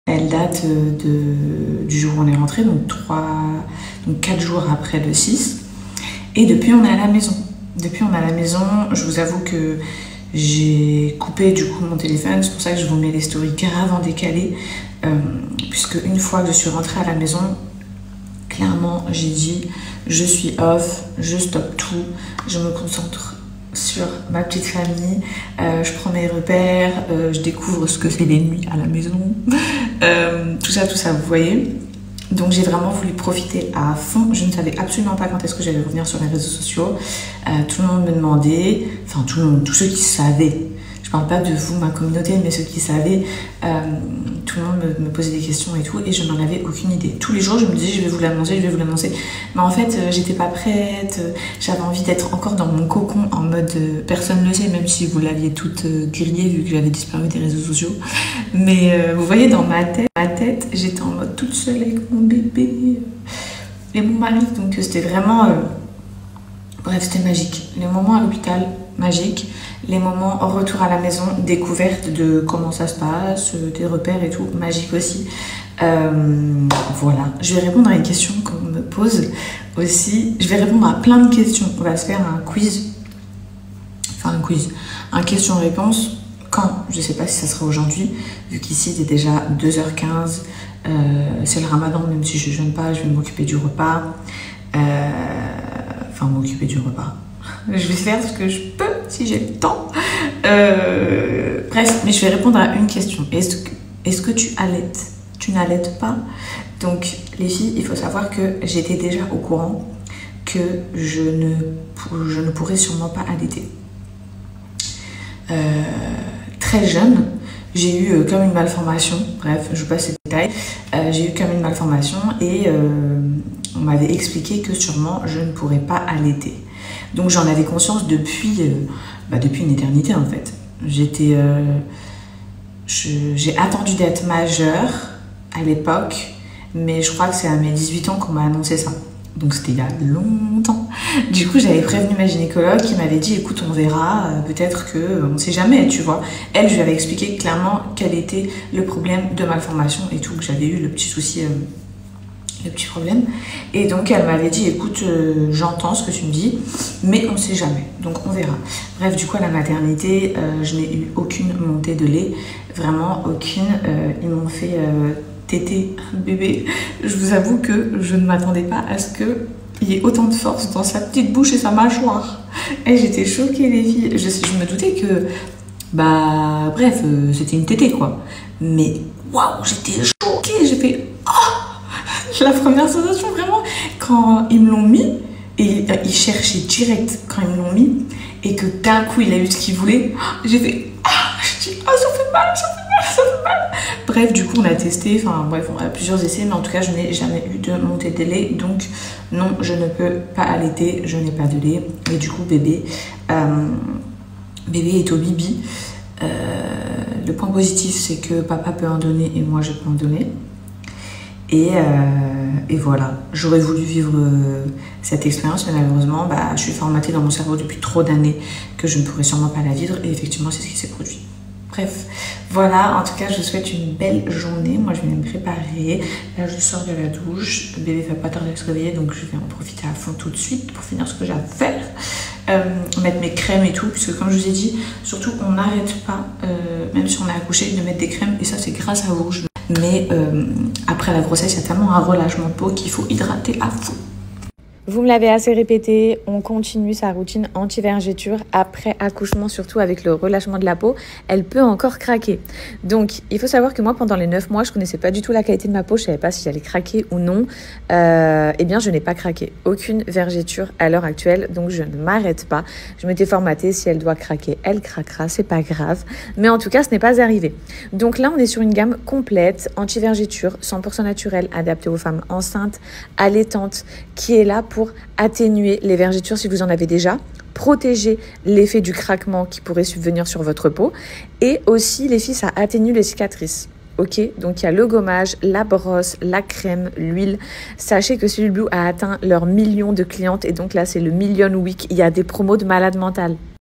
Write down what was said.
Elle date du jour où on est rentré, donc 4 jours après le 6. Et depuis, on est à la maison. Depuis, on est à la maison. Je vous avoue que j'ai coupé du coup mon téléphone. C'est pour ça que je vous mets les stories grave en décalé. Puisque une fois que je suis rentrée à la maison, clairement, j'ai dit je suis off, je stoppe tout, je me concentre sur ma petite famille, je prends mes repères, je découvre ce que c'est les nuits à la maison, tout ça, vous voyez. Donc j'ai vraiment voulu profiter à fond. Je ne savais absolument pas quand est-ce que j'allais revenir sur les réseaux sociaux. Tout le monde me demandait, enfin tout le monde, tous ceux qui savaient. Je parle pas de vous, ma communauté, mais ceux qui savaient, tout le monde me posait des questions et tout, et je n'en avais aucune idée. Tous les jours, je me disais, je vais vous l'annoncer, je vais vous l'annoncer. Mais en fait, j'étais pas prête, j'avais envie d'être encore dans mon cocon, en mode, personne ne le sait, même si vous l'aviez toute grillée, vu que j'avais disparu des réseaux sociaux. Mais vous voyez, dans ma tête, j'étais en mode toute seule avec mon bébé et mon mari. Donc c'était vraiment... Bref, c'était magique. Les moments à l'hôpital, magique. Les moments en retour à la maison, découverte de comment ça se passe, des repères et tout, magique aussi. Voilà. Je vais répondre à une question qu'on me pose aussi. Je vais répondre à plein de questions. On va se faire un quiz. Enfin, un quiz. Un question-réponse. Quand? Je ne sais pas si ça sera aujourd'hui, vu qu'ici, il est déjà 2h15. C'est le ramadan, même si je ne jeûne pas, je vais m'occuper du repas. Enfin, m'occuper du repas. Je vais faire ce que je peux si j'ai le temps. Bref, mais je vais répondre à une question. Est-ce que tu allaites? Tu n'allaites pas? Donc, les filles, il faut savoir que j'étais déjà au courant que je ne pourrais sûrement pas allaiter. Très jeune, j'ai eu comme une malformation. Bref, je vous passe ces détails. J'ai eu comme une malformation et on m'avait expliqué que sûrement je ne pourrais pas allaiter. Donc j'en avais conscience depuis une éternité en fait. J'ai attendu d'être majeure à l'époque, mais je crois que c'est à mes 18 ans qu'on m'a annoncé ça. Donc c'était il y a longtemps. Du coup, j'avais prévenu ma gynécologue qui m'avait dit écoute, on verra, peut-être que on sait jamais, tu vois. Elle, je lui avais expliqué clairement quel était le problème de malformation et tout, que j'avais eu le petit souci, le petit problème. Et donc elle m'avait dit écoute, j'entends ce que tu me dis, mais on sait jamais, donc on verra. Bref, du coup à la maternité, je n'ai eu aucune montée de lait, vraiment aucune. Ils m'ont fait téter bébé. Je vous avoue que je ne m'attendais pas à ce qu'il y ait autant de force dans sa petite bouche et sa mâchoire. Et j'étais choquée les filles. Je me doutais que bref, c'était une tétée quoi. Mais waouh, j'étais choquée. J'ai fait la première sensation vraiment quand ils me l'ont mis, et ils cherchaient direct quand ils me l'ont mis, et que d'un coup il a eu ce qu'il voulait, j'ai fait je dis ça fait mal, ça fait mal. Bref, du coup on a testé, enfin bref, on a plusieurs essais, mais en tout cas je n'ai jamais eu de montée de lait, donc non, je ne peux pas allaiter, je n'ai pas de lait. Et du coup bébé est au bibi. Le point positif c'est que papa peut en donner et moi je peux en donner. Et voilà, j'aurais voulu vivre cette expérience, mais malheureusement, je suis formatée dans mon cerveau depuis trop d'années que je ne pourrais sûrement pas la vivre, et effectivement, c'est ce qui s'est produit. Bref, voilà, en tout cas, je vous souhaite une belle journée. Moi, je vais me préparer. Là, je sors de la douche. Le bébé ne va pas tarder à se réveiller, donc je vais en profiter à fond tout de suite pour finir ce que j'ai à faire. Mettre mes crèmes et tout, puisque comme je vous ai dit, surtout, on n'arrête pas, même si on est accouché, de mettre des crèmes, et ça, c'est grâce à vous. Mais après la grossesse, il y a tellement un relâchement de peau qu'il faut hydrater à fond. Vous me l'avez assez répété, on continue sa routine anti-vergéture après accouchement, surtout avec le relâchement de la peau, elle peut encore craquer. Donc, il faut savoir que moi, pendant les 9 mois, je connaissais pas du tout la qualité de ma peau, je savais pas si j'allais craquer ou non. Eh bien, je n'ai pas craqué. Aucune vergéture à l'heure actuelle, donc je ne m'arrête pas. Je m'étais formatée, si elle doit craquer, elle craquera, c'est pas grave. Mais en tout cas, ce n'est pas arrivé. Donc là, on est sur une gamme complète, anti-vergéture, 100% naturelle, adaptée aux femmes enceintes, allaitantes, qui est là pour atténuer les vergetures si vous en avez déjà, protéger l'effet du craquement qui pourrait subvenir sur votre peau, et aussi les filles, ça atténue les cicatrices. Ok, donc il y a le gommage, la brosse, la crème, l'huile. Sachez que Cellule Blue a atteint leur 1 million de clientes, et donc là c'est le Million Week. Il y a des promos de malade mentale.